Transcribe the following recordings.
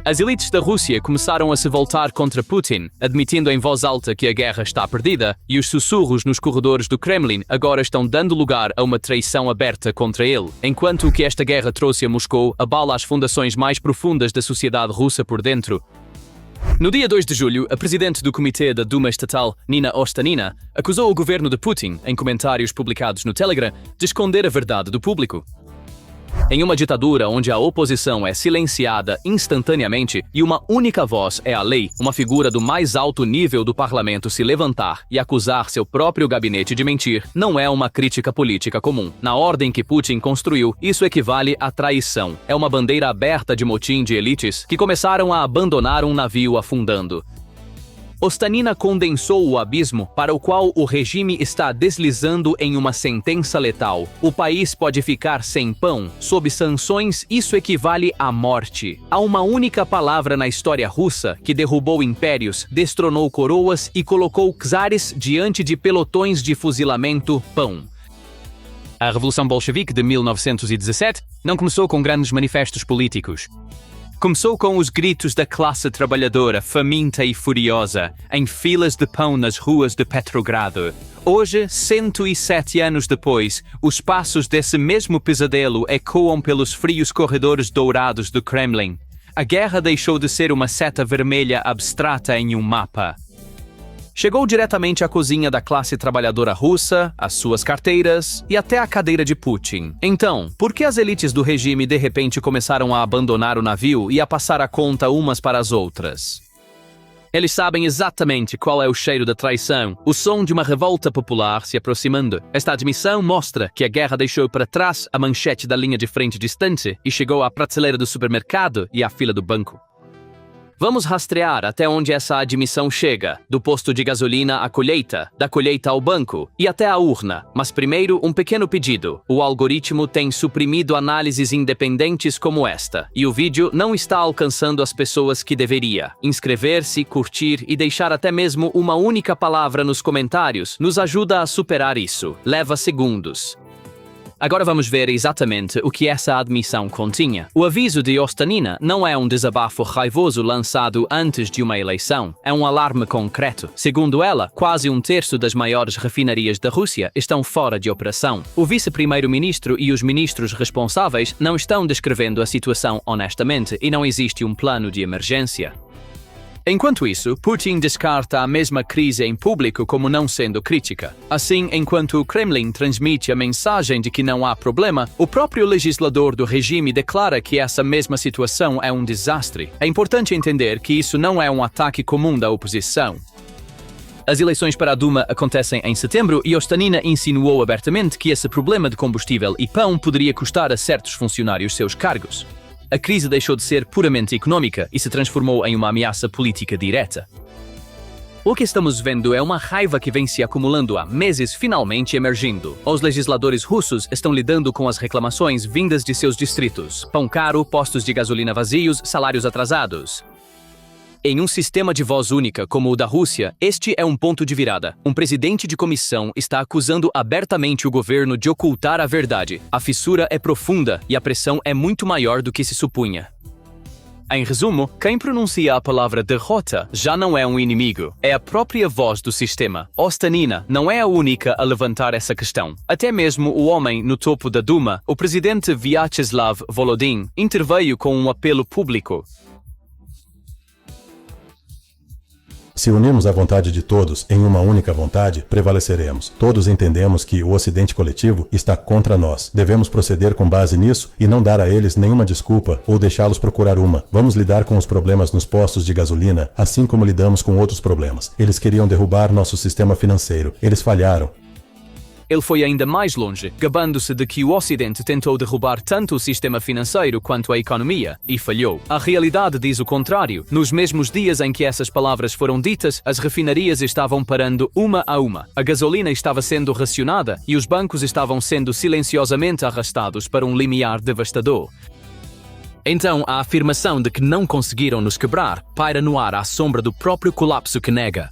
As elites da Rússia começaram a se voltar contra Putin, admitindo em voz alta que a guerra está perdida, e os sussurros nos corredores do Kremlin agora estão dando lugar a uma traição aberta contra ele, enquanto o que esta guerra trouxe a Moscou abala as fundações mais profundas da sociedade russa por dentro. No dia 2 de julho, a presidente do Comitê da Duma Estatal, Nina Ostanina, acusou o governo de Putin, em comentários publicados no Telegram, de esconder a verdade do público. Em uma ditadura onde a oposição é silenciada instantaneamente e uma única voz é a lei, uma figura do mais alto nível do parlamento se levantar e acusar seu próprio gabinete de mentir não é uma crítica política comum. Na ordem que Putin construiu, isso equivale à traição. É uma bandeira aberta de motim de elites que começaram a abandonar um navio afundando. Ostanina condensou o abismo para o qual o regime está deslizando em uma sentença letal. O país pode ficar sem pão. Sob sanções, isso equivale à morte. Há uma única palavra na história russa que derrubou impérios, destronou coroas e colocou czares diante de pelotões de fuzilamento: pão. A Revolução Bolchevique de 1917 não começou com grandes manifestos políticos. Começou com os gritos da classe trabalhadora, faminta e furiosa, em filas de pão nas ruas de Petrogrado. Hoje, 107 anos depois, os passos desse mesmo pesadelo ecoam pelos frios corredores dourados do Kremlin. A guerra deixou de ser uma seta vermelha abstrata em um mapa. Chegou diretamente à cozinha da classe trabalhadora russa, às suas carteiras e até à cadeira de Putin. Então, por que as elites do regime de repente começaram a abandonar o navio e a passar a conta umas para as outras? Eles sabem exatamente qual é o cheiro da traição, o som de uma revolta popular se aproximando. Esta admissão mostra que a guerra deixou para trás a manchete da linha de frente distante e chegou à prateleira do supermercado e à fila do banco. Vamos rastrear até onde essa admissão chega, do posto de gasolina à colheita, da colheita ao banco e até à urna. Mas primeiro, um pequeno pedido. O algoritmo tem suprimido análises independentes como esta, e o vídeo não está alcançando as pessoas que deveria. Inscrever-se, curtir e deixar até mesmo uma única palavra nos comentários nos ajuda a superar isso. Leva segundos. Agora vamos ver exatamente o que essa admissão continha. O aviso de Ostanina não é um desabafo raivoso lançado antes de uma eleição. É um alarme concreto. Segundo ela, quase um terço das maiores refinarias da Rússia estão fora de operação. O vice-primeiro-ministro e os ministros responsáveis não estão descrevendo a situação honestamente e não existe um plano de emergência. Enquanto isso, Putin descarta a mesma crise em público como não sendo crítica. Assim, enquanto o Kremlin transmite a mensagem de que não há problema, o próprio legislador do regime declara que essa mesma situação é um desastre. É importante entender que isso não é um ataque comum da oposição. As eleições para a Duma acontecem em setembro e Ostanina insinuou abertamente que esse problema de combustível e pão poderia custar a certos funcionários seus cargos. A crise deixou de ser puramente econômica e se transformou em uma ameaça política direta. O que estamos vendo é uma raiva que vem se acumulando há meses finalmente emergindo. Os legisladores russos estão lidando com as reclamações vindas de seus distritos: pão caro, postos de gasolina vazios, salários atrasados. Em um sistema de voz única como o da Rússia, este é um ponto de virada. Um presidente de comissão está acusando abertamente o governo de ocultar a verdade. A fissura é profunda e a pressão é muito maior do que se supunha. Em resumo, quem pronuncia a palavra derrota já não é um inimigo, é a própria voz do sistema. Ostanina não é a única a levantar essa questão. Até mesmo o homem no topo da Duma, o presidente Vyacheslav Volodin, interveio com um apelo público. Se unirmos a vontade de todos em uma única vontade, prevaleceremos. Todos entendemos que o Ocidente coletivo está contra nós. Devemos proceder com base nisso e não dar a eles nenhuma desculpa ou deixá-los procurar uma. Vamos lidar com os problemas nos postos de gasolina, assim como lidamos com outros problemas. Eles queriam derrubar nosso sistema financeiro. Eles falharam. Ele foi ainda mais longe, gabando-se de que o Ocidente tentou derrubar tanto o sistema financeiro quanto a economia, e falhou. A realidade diz o contrário. Nos mesmos dias em que essas palavras foram ditas, as refinarias estavam parando uma a uma. A gasolina estava sendo racionada e os bancos estavam sendo silenciosamente arrastados para um limiar devastador. Então, a afirmação de que não conseguiram nos quebrar paira no ar à sombra do próprio colapso que nega.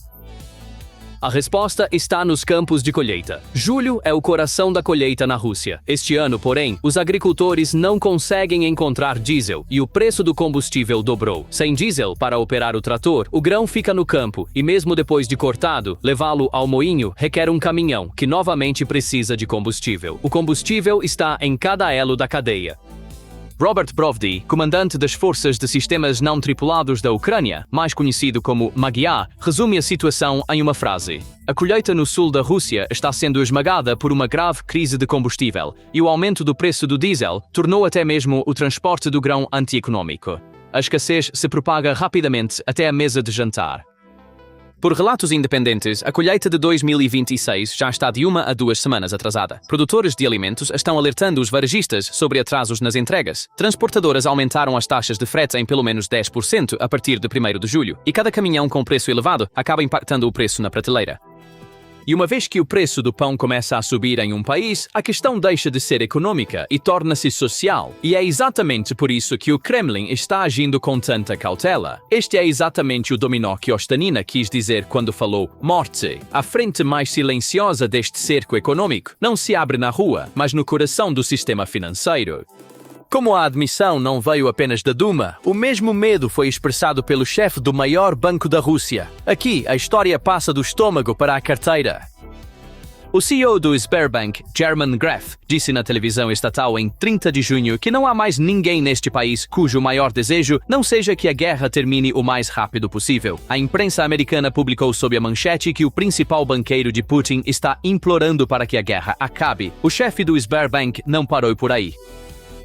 A resposta está nos campos de colheita. Julho é o coração da colheita na Rússia. Este ano, porém, os agricultores não conseguem encontrar diesel e o preço do combustível dobrou. Sem diesel para operar o trator, o grão fica no campo e mesmo depois de cortado, levá-lo ao moinho requer um caminhão que novamente precisa de combustível. O combustível está em cada elo da cadeia. Robert Brovdy, comandante das Forças de Sistemas Não Tripulados da Ucrânia, mais conhecido como Magyar, resume a situação em uma frase. A colheita no sul da Rússia está sendo esmagada por uma grave crise de combustível, e o aumento do preço do diesel tornou até mesmo o transporte do grão antieconômico. A escassez se propaga rapidamente até a mesa de jantar. Por relatos independentes, a colheita de 2026 já está de 1 a 2 semanas atrasada. Produtores de alimentos estão alertando os varejistas sobre atrasos nas entregas. Transportadoras aumentaram as taxas de frete em pelo menos 10% a partir de 1º de julho, e cada caminhão com preço elevado acaba impactando o preço na prateleira. E uma vez que o preço do pão começa a subir em um país, a questão deixa de ser econômica e torna-se social. E é exatamente por isso que o Kremlin está agindo com tanta cautela. Este é exatamente o dominó que Ostanina quis dizer quando falou morte. A frente mais silenciosa deste cerco econômico não se abre na rua, mas no coração do sistema financeiro. Como a admissão não veio apenas da Duma, o mesmo medo foi expressado pelo chefe do maior banco da Rússia. Aqui, a história passa do estômago para a carteira. O CEO do Sberbank, German Gref, disse na televisão estatal em 30 de junho que não há mais ninguém neste país cujo maior desejo não seja que a guerra termine o mais rápido possível. A imprensa americana publicou sob a manchete que o principal banqueiro de Putin está implorando para que a guerra acabe. O chefe do Sberbank não parou por aí.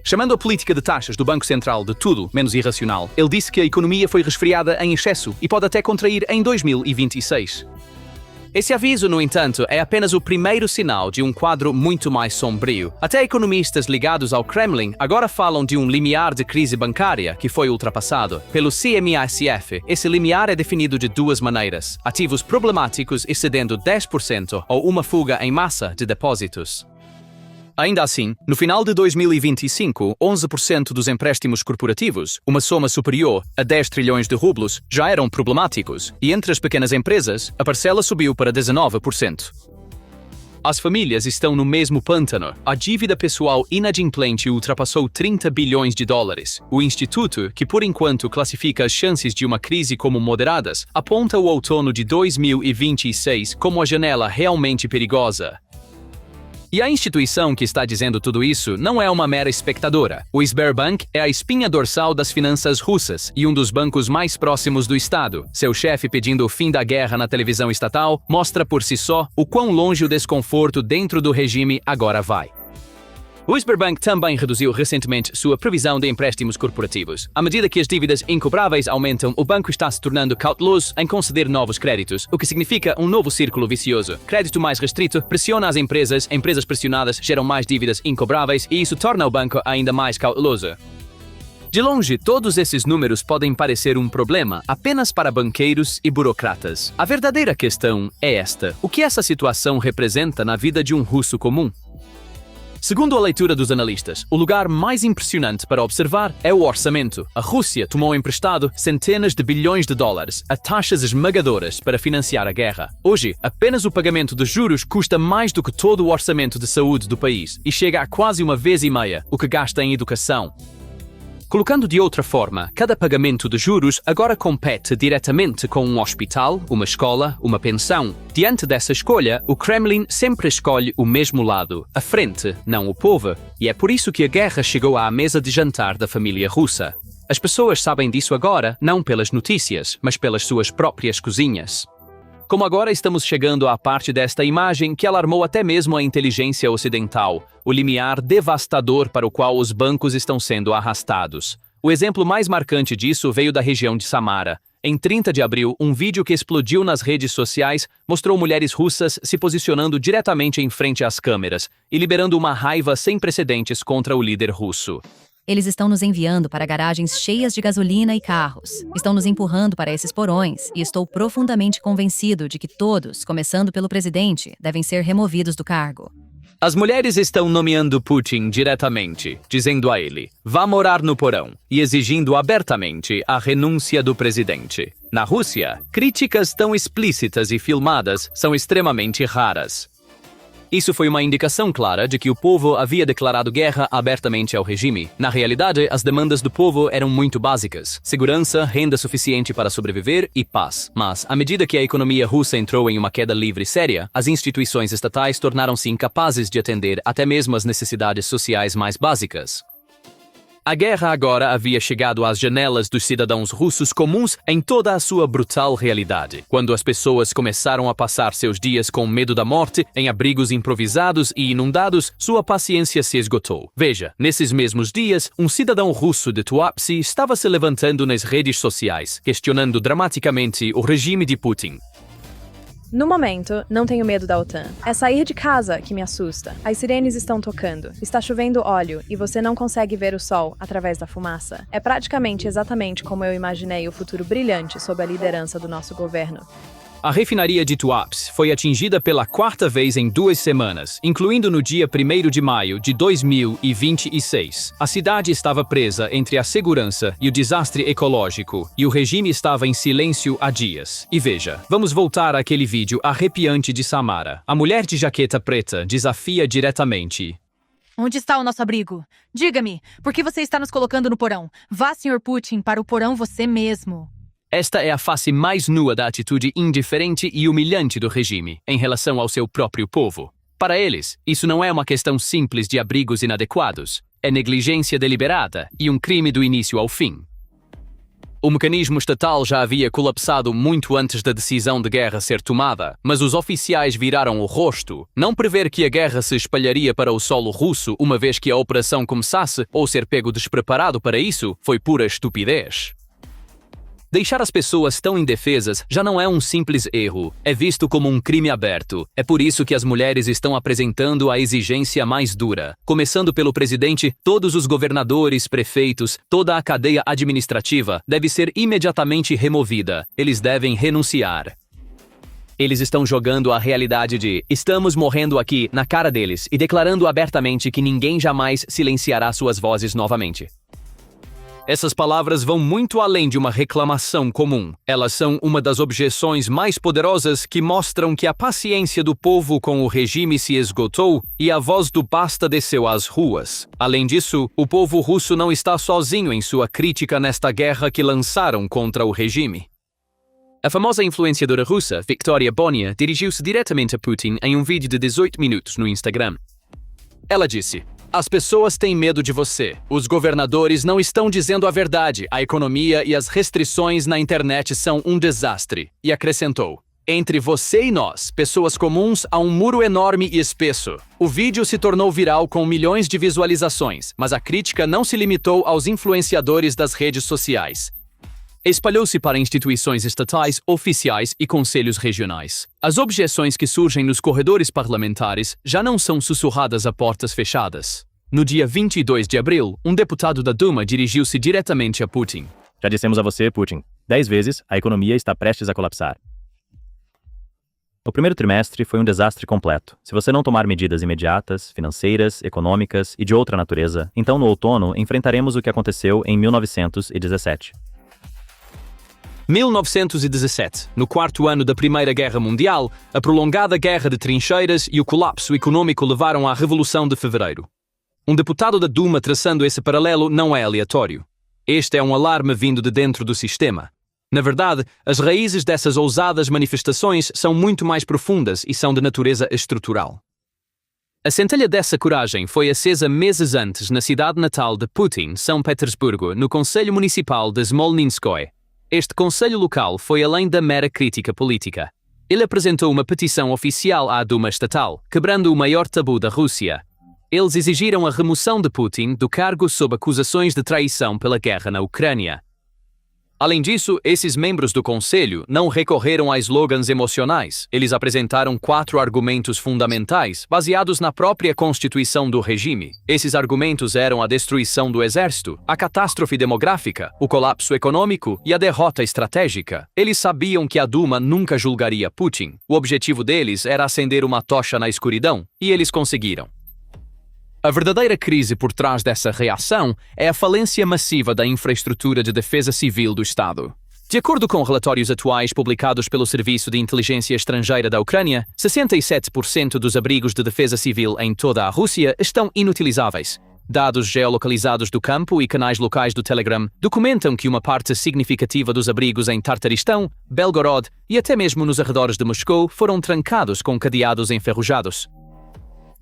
Chamando a política de taxas do Banco Central de tudo menos irracional, ele disse que a economia foi resfriada em excesso e pode até contrair em 2026. Esse aviso, no entanto, é apenas o primeiro sinal de um quadro muito mais sombrio. Até economistas ligados ao Kremlin agora falam de um limiar de crise bancária que foi ultrapassado. Pelo CMASF, esse limiar é definido de duas maneiras: ativos problemáticos excedendo 10% ou uma fuga em massa de depósitos. Ainda assim, no final de 2025, 11% dos empréstimos corporativos, uma soma superior a 10 trilhões de rublos, já eram problemáticos, e entre as pequenas empresas, a parcela subiu para 19%. As famílias estão no mesmo pântano. A dívida pessoal inadimplente ultrapassou 30 bilhões de dólares. O instituto, que por enquanto classifica as chances de uma crise como moderadas, aponta o outono de 2026 como a janela realmente perigosa. E a instituição que está dizendo tudo isso não é uma mera espectadora. O Sberbank é a espinha dorsal das finanças russas e um dos bancos mais próximos do Estado. Seu chefe pedindo o fim da guerra na televisão estatal mostra por si só o quão longe o desconforto dentro do regime agora vai. O Sberbank também reduziu recentemente sua previsão de empréstimos corporativos. À medida que as dívidas incobráveis aumentam, o banco está se tornando cauteloso em conceder novos créditos, o que significa um novo círculo vicioso. Crédito mais restrito pressiona as empresas pressionadas geram mais dívidas incobráveis e isso torna o banco ainda mais cauteloso. De longe, todos esses números podem parecer um problema apenas para banqueiros e burocratas. A verdadeira questão é esta: o que essa situação representa na vida de um russo comum? Segundo a leitura dos analistas, o lugar mais impressionante para observar é o orçamento. A Rússia tomou emprestado centenas de bilhões de dólares a taxas esmagadoras para financiar a guerra. Hoje, apenas o pagamento de juros custa mais do que todo o orçamento de saúde do país e chega a quase 1,5 vezes o que gasta em educação. Colocando de outra forma, cada pagamento de juros agora compete diretamente com um hospital, uma escola, uma pensão. Diante dessa escolha, o Kremlin sempre escolhe o mesmo lado, a frente, não o povo. E é por isso que a guerra chegou à mesa de jantar da família russa. As pessoas sabem disso agora, não pelas notícias, mas pelas suas próprias cozinhas. Como agora estamos chegando à parte desta imagem que alarmou até mesmo a inteligência ocidental, o limiar devastador para o qual os bancos estão sendo arrastados. O exemplo mais marcante disso veio da região de Samara. Em 30 de abril, um vídeo que explodiu nas redes sociais mostrou mulheres russas se posicionando diretamente em frente às câmeras e liberando uma raiva sem precedentes contra o líder russo. Eles estão nos enviando para garagens cheias de gasolina e carros. Estão nos empurrando para esses porões e estou profundamente convencido de que todos, começando pelo presidente, devem ser removidos do cargo. As mulheres estão nomeando Putin diretamente, dizendo a ele, vá morar no porão, e exigindo abertamente a renúncia do presidente. Na Rússia, críticas tão explícitas e filmadas são extremamente raras. Isso foi uma indicação clara de que o povo havia declarado guerra abertamente ao regime. Na realidade, as demandas do povo eram muito básicas: segurança, renda suficiente para sobreviver e paz. Mas, à medida que a economia russa entrou em uma queda livre séria, as instituições estatais tornaram-se incapazes de atender até mesmo as necessidades sociais mais básicas. A guerra agora havia chegado às janelas dos cidadãos russos comuns em toda a sua brutal realidade. Quando as pessoas começaram a passar seus dias com medo da morte, em abrigos improvisados e inundados, sua paciência se esgotou. Veja, nesses mesmos dias, um cidadão russo de Tuapse estava se levantando nas redes sociais, questionando dramaticamente o regime de Putin. No momento, não tenho medo da OTAN. É sair de casa que me assusta. As sirenes estão tocando, está chovendo óleo e você não consegue ver o sol através da fumaça. É praticamente exatamente como eu imaginei o futuro brilhante sob a liderança do nosso governo. A refinaria de Tuapse foi atingida pela quarta vez em 2 semanas, incluindo no dia 1º de maio de 2026. A cidade estava presa entre a segurança e o desastre ecológico, e o regime estava em silêncio há dias. E veja, vamos voltar àquele vídeo arrepiante de Samara. A mulher de jaqueta preta desafia diretamente. Onde está o nosso abrigo? Diga-me, por que você está nos colocando no porão? Vá, Sr. Putin, para o porão você mesmo. Esta é a face mais nua da atitude indiferente e humilhante do regime em relação ao seu próprio povo. Para eles, isso não é uma questão simples de abrigos inadequados. É negligência deliberada e um crime do início ao fim. O mecanismo estatal já havia colapsado muito antes da decisão de guerra ser tomada, mas os oficiais viraram o rosto. Não prever que a guerra se espalharia para o solo russo uma vez que a operação começasse ou ser pego despreparado para isso foi pura estupidez. Deixar as pessoas tão indefesas já não é um simples erro, é visto como um crime aberto. É por isso que as mulheres estão apresentando a exigência mais dura. Começando pelo presidente, todos os governadores, prefeitos, toda a cadeia administrativa deve ser imediatamente removida. Eles devem renunciar. Eles estão jogando a realidade de "estamos morrendo aqui" na cara deles e declarando abertamente que ninguém jamais silenciará suas vozes novamente. Essas palavras vão muito além de uma reclamação comum. Elas são uma das objeções mais poderosas que mostram que a paciência do povo com o regime se esgotou e a voz do basta desceu às ruas. Além disso, o povo russo não está sozinho em sua crítica nesta guerra que lançaram contra o regime. A famosa influenciadora russa, Victoria Bonia, dirigiu-se diretamente a Putin em um vídeo de 18 minutos no Instagram. Ela disse: "As pessoas têm medo de você. Os governadores não estão dizendo a verdade. A economia e as restrições na internet são um desastre." E acrescentou: "Entre você e nós, pessoas comuns, há um muro enorme e espesso." O vídeo se tornou viral com milhões de visualizações, mas a crítica não se limitou aos influenciadores das redes sociais. Espalhou-se para instituições estatais, oficiais e conselhos regionais. As objeções que surgem nos corredores parlamentares já não são sussurradas a portas fechadas. No dia 22 de abril, um deputado da Duma dirigiu-se diretamente a Putin. Já dissemos a você, Putin, 10 vezes a economia está prestes a colapsar. O primeiro trimestre foi um desastre completo. Se você não tomar medidas imediatas, financeiras, econômicas e de outra natureza, então no outono enfrentaremos o que aconteceu em 1917. 1917, no quarto ano da Primeira Guerra Mundial, a prolongada guerra de trincheiras e o colapso econômico levaram à Revolução de Fevereiro. Um deputado da Duma traçando esse paralelo não é aleatório. Este é um alarme vindo de dentro do sistema. Na verdade, as raízes dessas ousadas manifestações são muito mais profundas e são de natureza estrutural. A centelha dessa coragem foi acesa meses antes na cidade natal de Putin, São Petersburgo, no Conselho Municipal de Smolninskoye. Este conselho local foi além da mera crítica política. Ele apresentou uma petição oficial à Duma estatal, quebrando o maior tabu da Rússia. Eles exigiram a remoção de Putin do cargo sob acusações de traição pela guerra na Ucrânia. Além disso, esses membros do conselho não recorreram a slogans emocionais. Eles apresentaram 4 argumentos fundamentais, baseados na própria constituição do regime. Esses argumentos eram a destruição do exército, a catástrofe demográfica, o colapso econômico e a derrota estratégica. Eles sabiam que a Duma nunca julgaria Putin. O objetivo deles era acender uma tocha na escuridão, e eles conseguiram. A verdadeira crise por trás dessa reação é a falência massiva da infraestrutura de defesa civil do Estado. De acordo com relatórios atuais publicados pelo Serviço de Inteligência Estrangeira da Ucrânia, 67% dos abrigos de defesa civil em toda a Rússia estão inutilizáveis. Dados geolocalizados do campo e canais locais do Telegram documentam que uma parte significativa dos abrigos em Tartaristão, Belgorod e até mesmo nos arredores de Moscou foram trancados com cadeados enferrujados.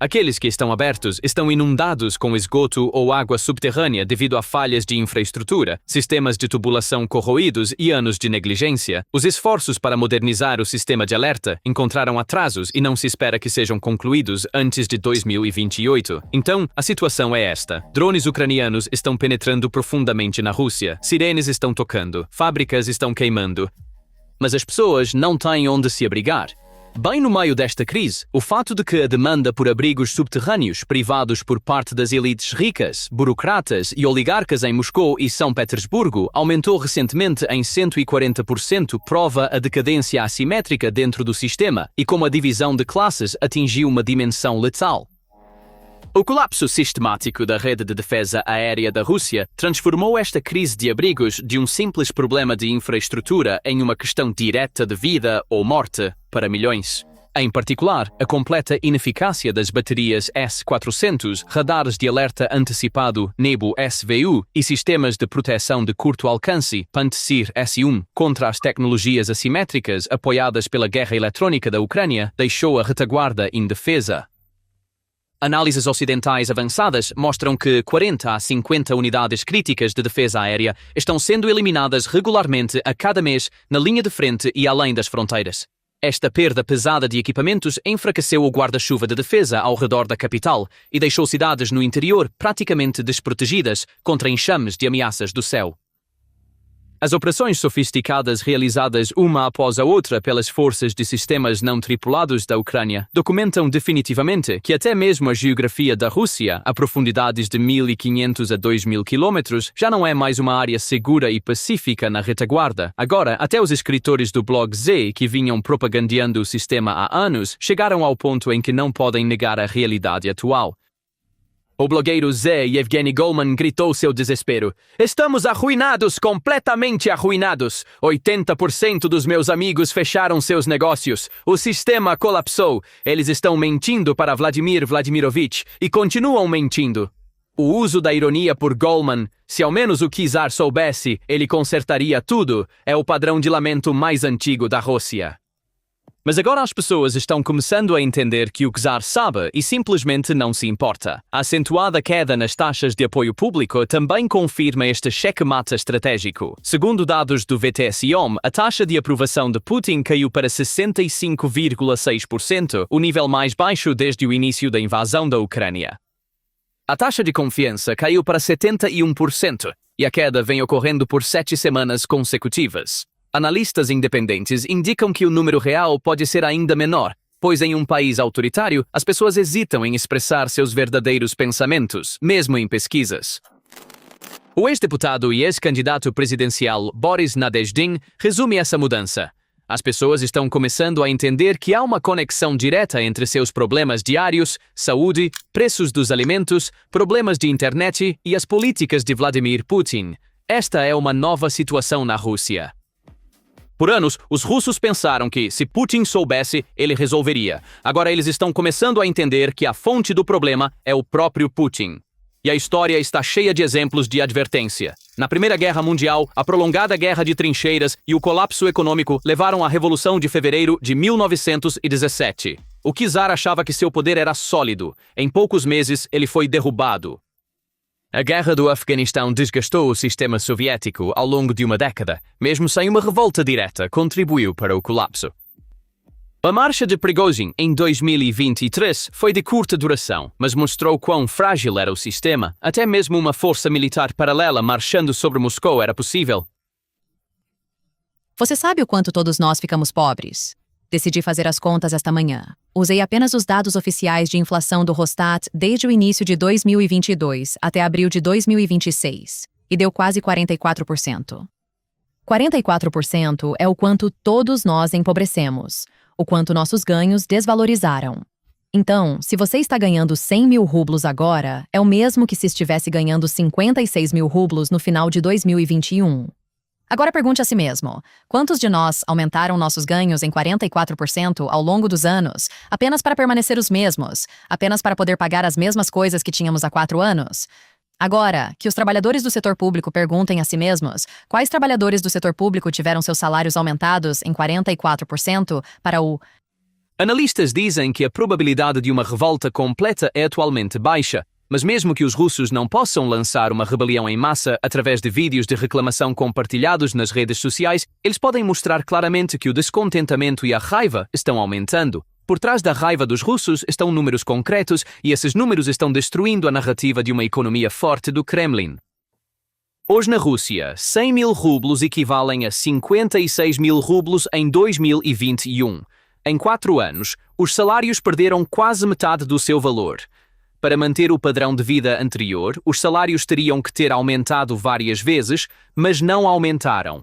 Aqueles que estão abertos estão inundados com esgoto ou água subterrânea devido a falhas de infraestrutura, sistemas de tubulação corroídos e anos de negligência. Os esforços para modernizar o sistema de alerta encontraram atrasos e não se espera que sejam concluídos antes de 2028. Então, a situação é esta. Drones ucranianos estão penetrando profundamente na Rússia, sirenes estão tocando, fábricas estão queimando. Mas as pessoas não têm onde se abrigar. Bem no meio desta crise, o fato de que a demanda por abrigos subterrâneos privados por parte das elites ricas, burocratas e oligarcas em Moscou e São Petersburgo aumentou recentemente em 140% prova a decadência assimétrica dentro do sistema e como a divisão de classes atingiu uma dimensão letal. O colapso sistemático da rede de defesa aérea da Rússia transformou esta crise de abrigos de um simples problema de infraestrutura em uma questão direta de vida ou morte para milhões. Em particular, a completa ineficácia das baterias S-400, radares de alerta antecipado NEBO-SVU e sistemas de proteção de curto alcance Pantsir-S1 contra as tecnologias assimétricas apoiadas pela guerra eletrônica da Ucrânia deixou a retaguarda indefesa. Análises ocidentais avançadas mostram que 40 a 50 unidades críticas de defesa aérea estão sendo eliminadas regularmente a cada mês na linha de frente e além das fronteiras. Esta perda pesada de equipamentos enfraqueceu o guarda-chuva de defesa ao redor da capital e deixou cidades no interior praticamente desprotegidas contra enxames de ameaças do céu. As operações sofisticadas realizadas uma após a outra pelas forças de sistemas não tripulados da Ucrânia documentam definitivamente que até mesmo a geografia da Rússia, a profundidades de 1.500 a 2.000 km, já não é mais uma área segura e pacífica na retaguarda. Agora, até os escritores do blog Z, que vinham propagandeando o sistema há anos, chegaram ao ponto em que não podem negar a realidade atual. O blogueiro Zé Yevgeny Goleman gritou seu desespero. Estamos arruinados, completamente arruinados. 80% dos meus amigos fecharam seus negócios. O sistema colapsou. Eles estão mentindo para Vladimir Vladimirovich e continuam mentindo. O uso da ironia por Goleman, se ao menos o czar soubesse, ele consertaria tudo, é o padrão de lamento mais antigo da Rússia. Mas agora as pessoas estão começando a entender que o czar sabe e simplesmente não se importa. A acentuada queda nas taxas de apoio público também confirma este cheque-mate estratégico. Segundo dados do VTSIOM, a taxa de aprovação de Putin caiu para 65,6%, o nível mais baixo desde o início da invasão da Ucrânia. A taxa de confiança caiu para 71%, e a queda vem ocorrendo por 7 semanas consecutivas. Analistas independentes indicam que o número real pode ser ainda menor, pois em um país autoritário, as pessoas hesitam em expressar seus verdadeiros pensamentos, mesmo em pesquisas. O ex-deputado e ex-candidato presidencial Boris Nadezhdin resume essa mudança. As pessoas estão começando a entender que há uma conexão direta entre seus problemas diários, saúde, preços dos alimentos, problemas de internet e as políticas de Vladimir Putin. Esta é uma nova situação na Rússia. Por anos, os russos pensaram que, se Putin soubesse, ele resolveria. Agora eles estão começando a entender que a fonte do problema é o próprio Putin. E a história está cheia de exemplos de advertência. Na Primeira Guerra Mundial, a prolongada guerra de trincheiras e o colapso econômico levaram à Revolução de Fevereiro de 1917. O czar achava que seu poder era sólido. Em poucos meses, ele foi derrubado. A guerra do Afeganistão desgastou o sistema soviético ao longo de uma década, mesmo sem uma revolta direta, contribuiu para o colapso. A marcha de Prigozhin em 2023 foi de curta duração, mas mostrou quão frágil era o sistema. Até mesmo uma força militar paralela marchando sobre Moscou era possível. Você sabe o quanto todos nós ficamos pobres? Decidi fazer as contas esta manhã. Usei apenas os dados oficiais de inflação do Rosstat desde o início de 2022 até abril de 2026, e deu quase 44%. 44% é o quanto todos nós empobrecemos, o quanto nossos ganhos desvalorizaram. Então, se você está ganhando 100 mil rublos agora, é o mesmo que se estivesse ganhando 56 mil rublos no final de 2021. Agora pergunte a si mesmo, quantos de nós aumentaram nossos ganhos em 44% ao longo dos anos, apenas para permanecer os mesmos, apenas para poder pagar as mesmas coisas que tínhamos há 4 anos? Agora, que os trabalhadores do setor público perguntem a si mesmos quais trabalhadores do setor público tiveram seus salários aumentados em 44% para o... Analistas dizem que a probabilidade de uma revolta completa é atualmente baixa, mas mesmo que os russos não possam lançar uma rebelião em massa através de vídeos de reclamação compartilhados nas redes sociais, eles podem mostrar claramente que o descontentamento e a raiva estão aumentando. Por trás da raiva dos russos estão números concretos e esses números estão destruindo a narrativa de uma economia forte do Kremlin. Hoje na Rússia, 100 mil rublos equivalem a 56 mil rublos em 2021. Em 4 anos, os salários perderam quase metade do seu valor. Para manter o padrão de vida anterior, os salários teriam que ter aumentado várias vezes, mas não aumentaram.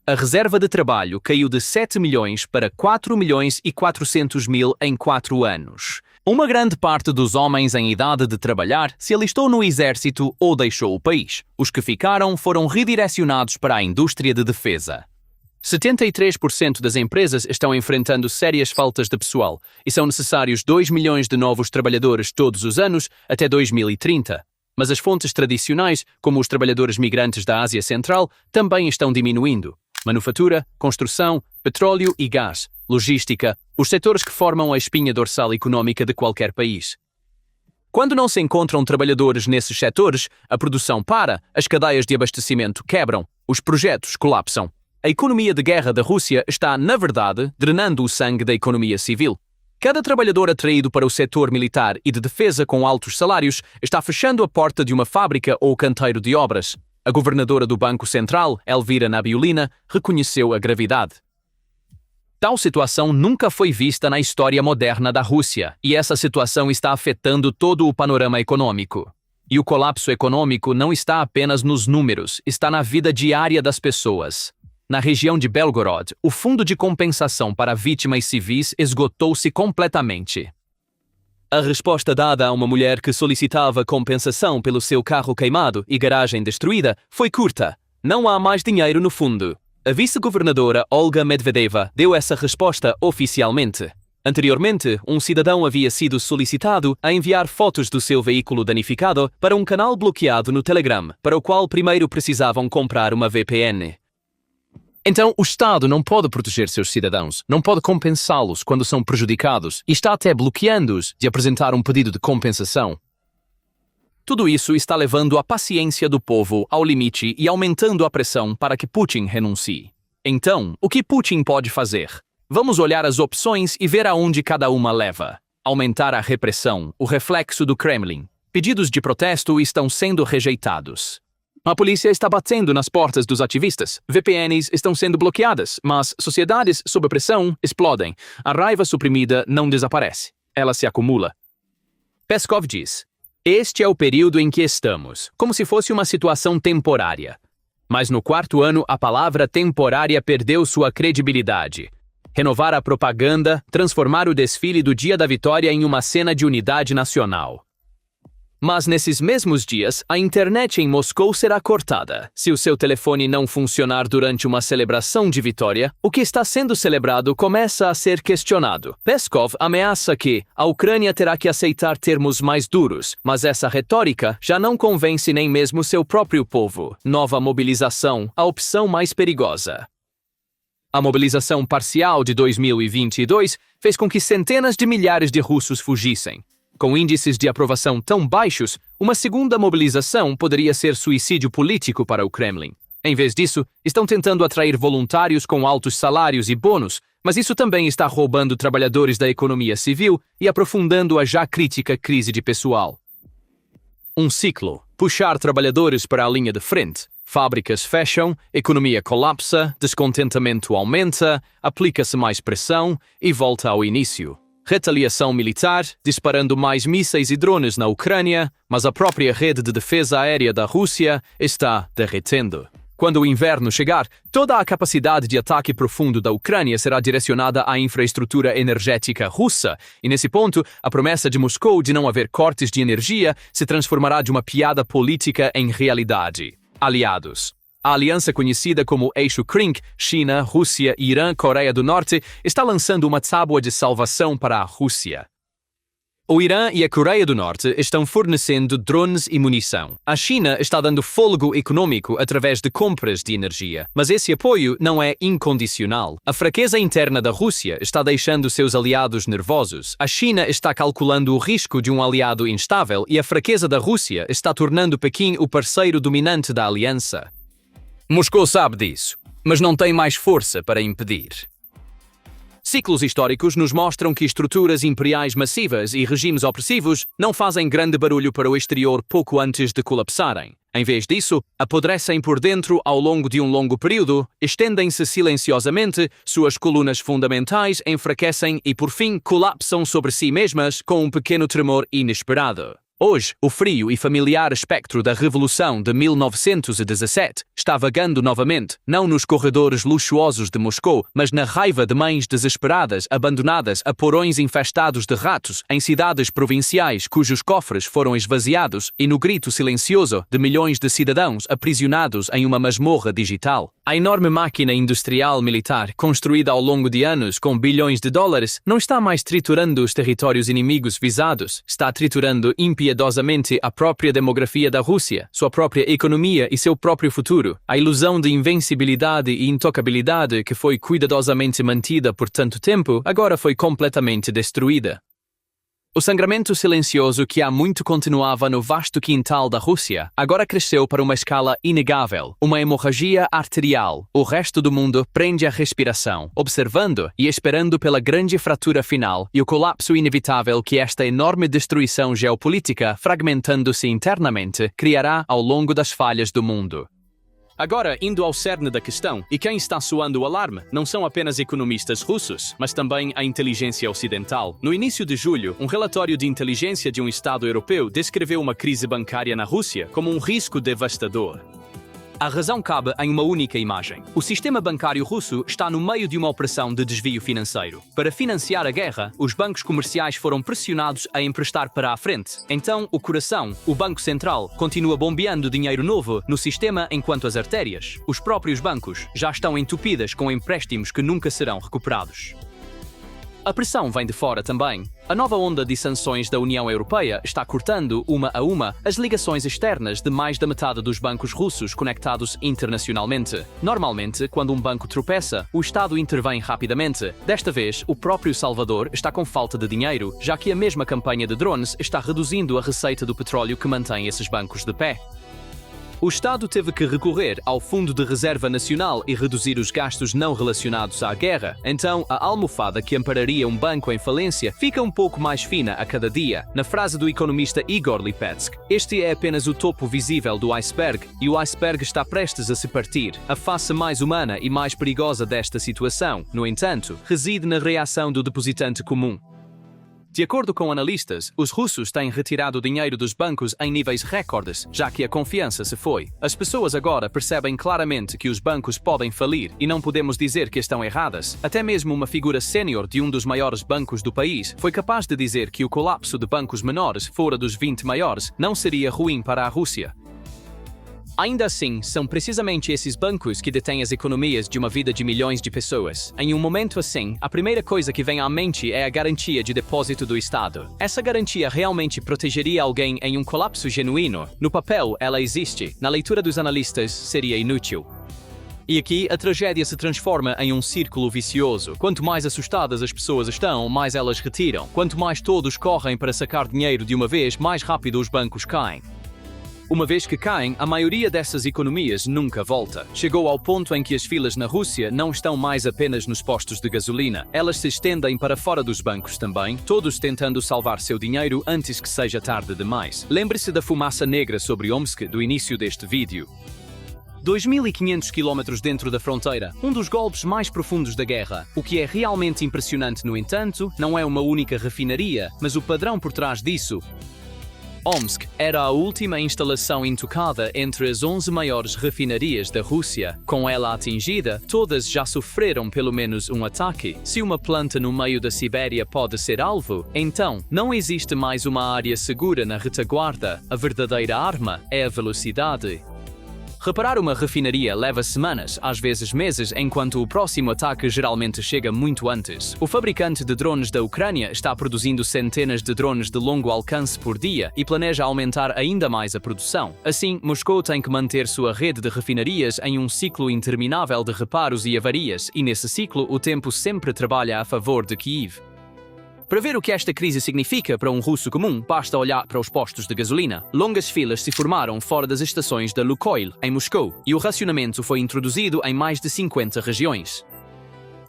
A reserva de trabalho caiu de 7 milhões para 4 milhões e 400 mil em 4 anos. Uma grande parte dos homens em idade de trabalhar se alistou no exército ou deixou o país. Os que ficaram foram redirecionados para a indústria de defesa. 73% das empresas estão enfrentando sérias faltas de pessoal e são necessários 2 milhões de novos trabalhadores todos os anos até 2030. Mas as fontes tradicionais, como os trabalhadores migrantes da Ásia Central, também estão diminuindo. Manufatura, construção, petróleo e gás, logística, os setores que formam a espinha dorsal econômica de qualquer país. Quando não se encontram trabalhadores nesses setores, a produção para, as cadeias de abastecimento quebram, os projetos colapsam. A economia de guerra da Rússia está, na verdade, drenando o sangue da economia civil. Cada trabalhador atraído para o setor militar e de defesa com altos salários está fechando a porta de uma fábrica ou canteiro de obras. A governadora do Banco Central, Elvira Nabiulina, reconheceu a gravidade. Tal situação nunca foi vista na história moderna da Rússia, e essa situação está afetando todo o panorama econômico. E o colapso econômico não está apenas nos números, está na vida diária das pessoas. Na região de Belgorod, o fundo de compensação para vítimas civis esgotou-se completamente. A resposta dada a uma mulher que solicitava compensação pelo seu carro queimado e garagem destruída foi curta. Não há mais dinheiro no fundo. A vice-governadora Olga Medvedeva deu essa resposta oficialmente. Anteriormente, um cidadão havia sido solicitado a enviar fotos do seu veículo danificado para um canal bloqueado no Telegram, para o qual primeiro precisavam comprar uma VPN. Então, o Estado não pode proteger seus cidadãos, não pode compensá-los quando são prejudicados e está até bloqueando-os de apresentar um pedido de compensação. Tudo isso está levando a paciência do povo ao limite e aumentando a pressão para que Putin renuncie. Então, o que Putin pode fazer? Vamos olhar as opções e ver aonde cada uma leva. Aumentar a repressão, o reflexo do Kremlin. Pedidos de protesto estão sendo rejeitados. A polícia está batendo nas portas dos ativistas. VPNs estão sendo bloqueadas, mas sociedades sob pressão explodem. A raiva suprimida não desaparece. Ela se acumula. Peskov diz: este é o período em que estamos, como se fosse uma situação temporária. Mas no 4º ano, a palavra temporária perdeu sua credibilidade. Renovar a propaganda, transformar o desfile do Dia da Vitória em uma cena de unidade nacional. Mas nesses mesmos dias, a internet em Moscou será cortada. Se o seu telefone não funcionar durante uma celebração de vitória, o que está sendo celebrado começa a ser questionado. Peskov ameaça que a Ucrânia terá que aceitar termos mais duros, mas essa retórica já não convence nem mesmo seu próprio povo. Nova mobilização, a opção mais perigosa. A mobilização parcial de 2022 fez com que centenas de milhares de russos fugissem. Com índices de aprovação tão baixos, uma segunda mobilização poderia ser suicídio político para o Kremlin. Em vez disso, estão tentando atrair voluntários com altos salários e bônus, mas isso também está roubando trabalhadores da economia civil e aprofundando a já crítica crise de pessoal. Um ciclo. Puxar trabalhadores para a linha de frente. Fábricas fecham, economia colapsa, descontentamento aumenta, aplica-se mais pressão e volta ao início. Retaliação militar, disparando mais mísseis e drones na Ucrânia, mas a própria rede de defesa aérea da Rússia está derretendo. Quando o inverno chegar, toda a capacidade de ataque profundo da Ucrânia será direcionada à infraestrutura energética russa, e nesse ponto, a promessa de Moscou de não haver cortes de energia se transformará de uma piada política em realidade. Aliados. A aliança conhecida como Eixo Krink, China, Rússia, Irã, Coreia do Norte, está lançando uma tábua de salvação para a Rússia. O Irã e a Coreia do Norte estão fornecendo drones e munição. A China está dando fôlego econômico através de compras de energia, mas esse apoio não é incondicional. A fraqueza interna da Rússia está deixando seus aliados nervosos. A China está calculando o risco de um aliado instável e a fraqueza da Rússia está tornando Pequim o parceiro dominante da aliança. Moscou sabe disso, mas não tem mais força para impedir. Ciclos históricos nos mostram que estruturas imperiais massivas e regimes opressivos não fazem grande barulho para o exterior pouco antes de colapsarem. Em vez disso, apodrecem por dentro ao longo de um longo período, estendem-se silenciosamente, suas colunas fundamentais enfraquecem e, por fim, colapsam sobre si mesmas com um pequeno tremor inesperado. Hoje, o frio e familiar espectro da Revolução de 1917 está vagando novamente, não nos corredores luxuosos de Moscou, mas na raiva de mães desesperadas abandonadas a porões infestados de ratos em cidades provinciais cujos cofres foram esvaziados e no grito silencioso de milhões de cidadãos aprisionados em uma masmorra digital. A enorme máquina industrial militar, construída ao longo de anos com bilhões de dólares, não está mais triturando os territórios inimigos visados, está triturando impiedosamente a própria demografia da Rússia, sua própria economia e seu próprio futuro. A ilusão de invencibilidade e intocabilidade que foi cuidadosamente mantida por tanto tempo, agora foi completamente destruída. O sangramento silencioso que há muito continuava no vasto quintal da Rússia, agora cresceu para uma escala inegável, uma hemorragia arterial. O resto do mundo prende a respiração, observando e esperando pela grande fratura final e o colapso inevitável que esta enorme destruição geopolítica, fragmentando-se internamente, criará ao longo das falhas do mundo. Agora, indo ao cerne da questão, e quem está soando o alarme não são apenas economistas russos, mas também a inteligência ocidental. No início de julho, um relatório de inteligência de um Estado europeu descreveu uma crise bancária na Rússia como um risco devastador. A razão cabe em uma única imagem. O sistema bancário russo está no meio de uma operação de desvio financeiro. Para financiar a guerra, os bancos comerciais foram pressionados a emprestar para a frente. Então, o coração, o Banco Central, continua bombeando dinheiro novo no sistema enquanto as artérias, os próprios bancos, já estão entupidas com empréstimos que nunca serão recuperados. A pressão vem de fora também. A nova onda de sanções da União Europeia está cortando, uma a uma, as ligações externas de mais da metade dos bancos russos conectados internacionalmente. Normalmente, quando um banco tropeça, o Estado intervém rapidamente. Desta vez, o próprio Salvador está com falta de dinheiro, já que a mesma campanha de drones está reduzindo a receita do petróleo que mantém esses bancos de pé. O Estado teve que recorrer ao Fundo de Reserva Nacional e reduzir os gastos não relacionados à guerra. Então, a almofada que ampararia um banco em falência fica um pouco mais fina a cada dia. Na frase do economista Igor Lipetsk, este é apenas o topo visível do iceberg e o iceberg está prestes a se partir. A face mais humana e mais perigosa desta situação, no entanto, reside na reação do depositante comum. De acordo com analistas, os russos têm retirado o dinheiro dos bancos em níveis recordes, já que a confiança se foi. As pessoas agora percebem claramente que os bancos podem falir e não podemos dizer que estão erradas. Até mesmo uma figura sénior de um dos maiores bancos do país foi capaz de dizer que o colapso de bancos menores fora dos 20 maiores não seria ruim para a Rússia. Ainda assim, são precisamente esses bancos que detêm as economias de uma vida de milhões de pessoas. Em um momento assim, a primeira coisa que vem à mente é a garantia de depósito do Estado. Essa garantia realmente protegeria alguém em um colapso genuíno? No papel, ela existe. Na leitura dos analistas, seria inútil. E aqui, a tragédia se transforma em um círculo vicioso. Quanto mais assustadas as pessoas estão, mais elas retiram. Quanto mais todos correm para sacar dinheiro de uma vez, mais rápido os bancos caem. Uma vez que caem, a maioria dessas economias nunca volta. Chegou ao ponto em que as filas na Rússia não estão mais apenas nos postos de gasolina. Elas se estendem para fora dos bancos também, todos tentando salvar seu dinheiro antes que seja tarde demais. Lembre-se da fumaça negra sobre Omsk do início deste vídeo. 2.500 quilômetros dentro da fronteira, um dos golpes mais profundos da guerra. O que é realmente impressionante, no entanto, não é uma única refinaria, mas o padrão por trás disso. Omsk era a última instalação intocada entre as 11 maiores refinarias da Rússia. Com ela atingida, todas já sofreram pelo menos um ataque. Se uma planta no meio da Sibéria pode ser alvo, então não existe mais uma área segura na retaguarda. A verdadeira arma é a velocidade. Reparar uma refinaria leva semanas, às vezes meses, enquanto o próximo ataque geralmente chega muito antes. O fabricante de drones da Ucrânia está produzindo centenas de drones de longo alcance por dia e planeja aumentar ainda mais a produção. Assim, Moscou tem que manter sua rede de refinarias em um ciclo interminável de reparos e avarias, e nesse ciclo o tempo sempre trabalha a favor de Kiev. Para ver o que esta crise significa para um russo comum, basta olhar para os postos de gasolina. Longas filas se formaram fora das estações da Lukoil, em Moscou, e o racionamento foi introduzido em mais de 50 regiões.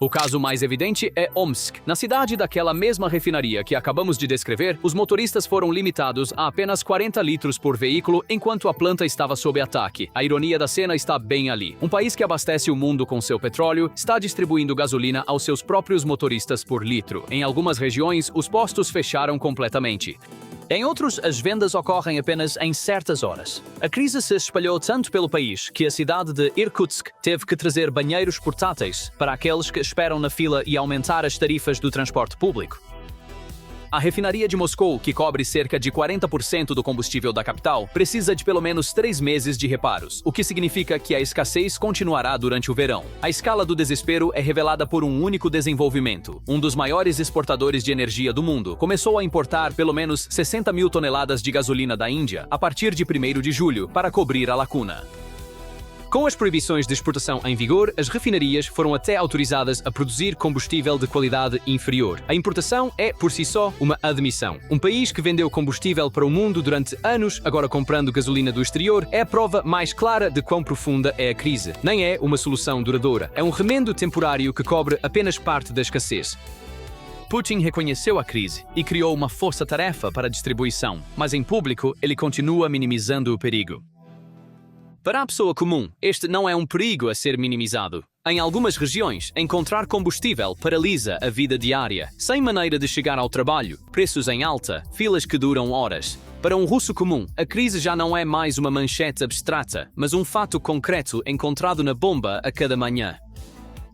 O caso mais evidente é Omsk. Na cidade daquela mesma refinaria que acabamos de descrever, os motoristas foram limitados a apenas 40 litros por veículo enquanto a planta estava sob ataque. A ironia da cena está bem ali. Um país que abastece o mundo com seu petróleo está distribuindo gasolina aos seus próprios motoristas por litro. Em algumas regiões, os postos fecharam completamente. Em outros, as vendas ocorrem apenas em certas horas. A crise se espalhou tanto pelo país que a cidade de Irkutsk teve que trazer banheiros portáteis para aqueles que esperam na fila e aumentar as tarifas do transporte público. A refinaria de Moscou, que cobre cerca de 40% do combustível da capital, precisa de pelo menos 3 meses de reparos, o que significa que a escassez continuará durante o verão. A escala do desespero é revelada por um único desenvolvimento. Um dos maiores exportadores de energia do mundo começou a importar pelo menos 60 mil toneladas de gasolina da Índia a partir de 1º de julho para cobrir a lacuna. Com as proibições de exportação em vigor, as refinarias foram até autorizadas a produzir combustível de qualidade inferior. A importação é, por si só, uma admissão. Um país que vendeu combustível para o mundo durante anos, agora comprando gasolina do exterior, é a prova mais clara de quão profunda é a crise. Nem é uma solução duradoura. É um remendo temporário que cobre apenas parte da escassez. Putin reconheceu a crise e criou uma força-tarefa para a distribuição, mas em público ele continua minimizando o perigo. Para a pessoa comum, este não é um perigo a ser minimizado. Em algumas regiões, encontrar combustível paralisa a vida diária, sem maneira de chegar ao trabalho, preços em alta, filas que duram horas. Para um russo comum, a crise já não é mais uma manchete abstrata, mas um fato concreto encontrado na bomba a cada manhã.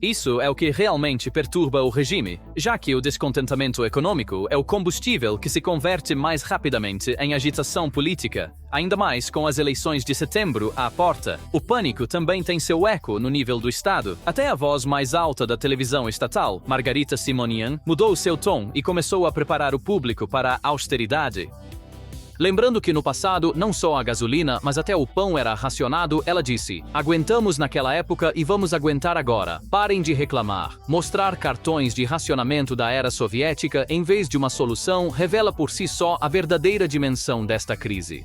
Isso é o que realmente perturba o regime, já que o descontentamento econômico é o combustível que se converte mais rapidamente em agitação política. Ainda mais com as eleições de setembro à porta. O pânico também tem seu eco no nível do Estado. Até a voz mais alta da televisão estatal, Margarita Simonian, mudou seu tom e começou a preparar o público para a austeridade. Lembrando que no passado, não só a gasolina, mas até o pão era racionado, ela disse: "Aguentamos naquela época e vamos aguentar agora. Parem de reclamar." Mostrar cartões de racionamento da era soviética em vez de uma solução revela por si só a verdadeira dimensão desta crise.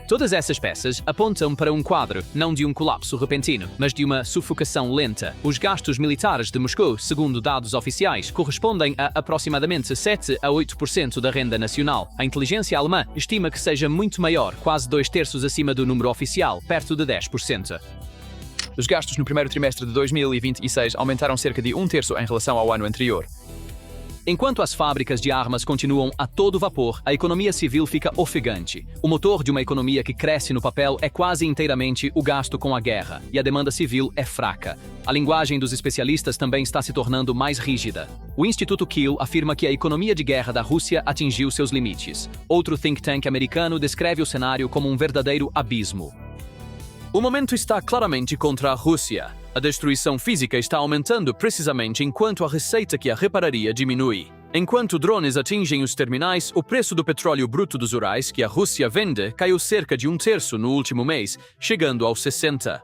Todas essas peças apontam para um quadro, não de um colapso repentino, mas de uma sufocação lenta. Os gastos militares de Moscou, segundo dados oficiais, correspondem a aproximadamente 7 a 8% da renda nacional. A inteligência alemã estima que seja muito maior, quase 2/3 acima do número oficial, perto de 10%. Os gastos no primeiro trimestre de 2026 aumentaram cerca de 1/3 em relação ao ano anterior. Enquanto as fábricas de armas continuam a todo vapor, a economia civil fica ofegante. O motor de uma economia que cresce no papel é quase inteiramente o gasto com a guerra, e a demanda civil é fraca. A linguagem dos especialistas também está se tornando mais rígida. O Instituto Kiel afirma que a economia de guerra da Rússia atingiu seus limites. Outro think tank americano descreve o cenário como um verdadeiro abismo. O momento está claramente contra a Rússia. A destruição física está aumentando precisamente enquanto a receita que a repararia diminui. Enquanto drones atingem os terminais, o preço do petróleo bruto dos Urais que a Rússia vende caiu cerca de 1/3 no último mês, chegando aos 60.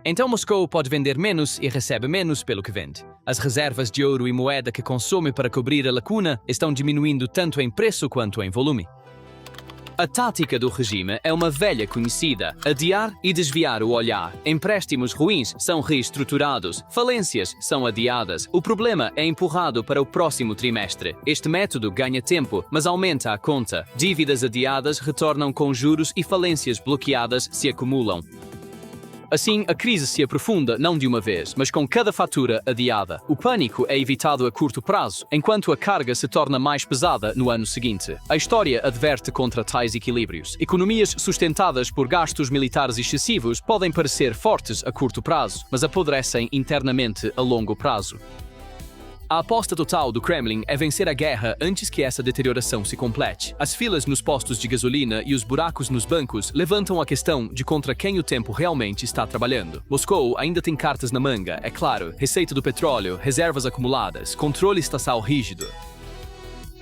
Então Moscou pode vender menos e recebe menos pelo que vende. As reservas de ouro e moeda que consome para cobrir a lacuna estão diminuindo tanto em preço quanto em volume. A tática do regime é uma velha conhecida: adiar e desviar o olhar. Empréstimos ruins são reestruturados, falências são adiadas. O problema é empurrado para o próximo trimestre. Este método ganha tempo, mas aumenta a conta. Dívidas adiadas retornam com juros e falências bloqueadas se acumulam. Assim, a crise se aprofunda não de uma vez, mas com cada fatura adiada. O pânico é evitado a curto prazo, enquanto a carga se torna mais pesada no ano seguinte. A história adverte contra tais equilíbrios. Economias sustentadas por gastos militares excessivos podem parecer fortes a curto prazo, mas apodrecem internamente a longo prazo. A aposta total do Kremlin é vencer a guerra antes que essa deterioração se complete. As filas nos postos de gasolina e os buracos nos bancos levantam a questão de contra quem o tempo realmente está trabalhando. Moscou ainda tem cartas na manga, é claro: receita do petróleo, reservas acumuladas, controle estatal rígido.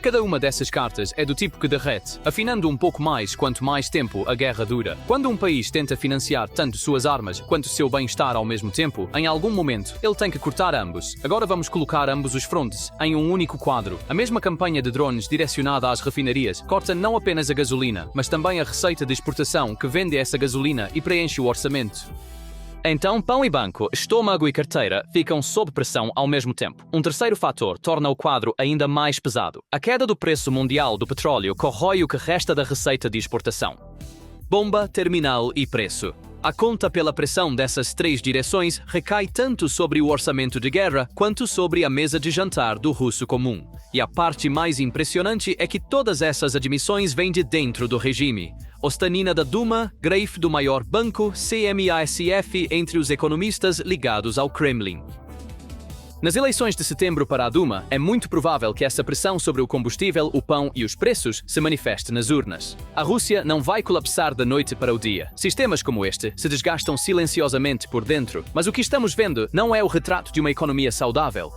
Cada uma dessas cartas é do tipo que derrete, afinando um pouco mais quanto mais tempo a guerra dura. Quando um país tenta financiar tanto suas armas quanto seu bem-estar ao mesmo tempo, em algum momento ele tem que cortar ambos. Agora vamos colocar ambos os frontes em um único quadro. A mesma campanha de drones direcionada às refinarias corta não apenas a gasolina, mas também a receita de exportação que vende essa gasolina e preenche o orçamento. Então, pão e banco, estômago e carteira ficam sob pressão ao mesmo tempo. Um terceiro fator torna o quadro ainda mais pesado. A queda do preço mundial do petróleo corrói o que resta da receita de exportação. Bomba, terminal e preço. A conta pela pressão dessas três direções recai tanto sobre o orçamento de guerra quanto sobre a mesa de jantar do russo comum. E a parte mais impressionante é que todas essas admissões vêm de dentro do regime. Ostanina da Duma, Greif do maior banco, CMASF entre os economistas ligados ao Kremlin. Nas eleições de setembro para a Duma, é muito provável que essa pressão sobre o combustível, o pão e os preços se manifeste nas urnas. A Rússia não vai colapsar da noite para o dia. Sistemas como este se desgastam silenciosamente por dentro, mas o que estamos vendo não é o retrato de uma economia saudável.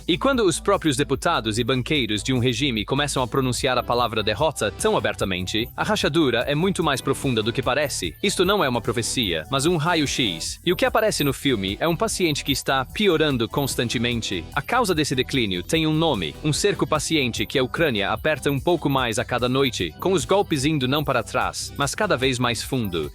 E quando os próprios deputados e banqueiros de um regime começam a pronunciar a palavra derrota tão abertamente, a rachadura é muito mais profunda do que parece. Isto não é uma profecia, mas um raio-x. E o que aparece no filme é um paciente que está piorando constantemente. A causa desse declínio tem um nome, um cerco paciente que a Ucrânia aperta um pouco mais a cada noite, com os golpes indo não para trás, mas cada vez mais fundo.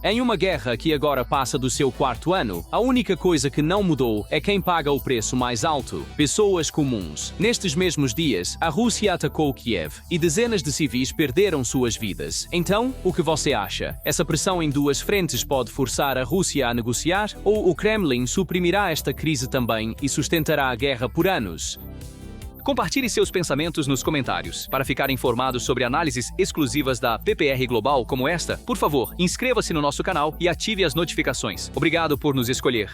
Em uma guerra que agora passa do seu 4º ano, a única coisa que não mudou é quem paga o preço mais alto: pessoas comuns. Nestes mesmos dias, a Rússia atacou Kiev e dezenas de civis perderam suas vidas. Então, o que você acha? Essa pressão em duas frentes pode forçar a Rússia a negociar? Ou o Kremlin suprimirá esta crise também e sustentará a guerra por anos? Compartilhe seus pensamentos nos comentários. Para ficar informado sobre análises exclusivas da PPR Global como esta, por favor, inscreva-se no nosso canal e ative as notificações. Obrigado por nos escolher.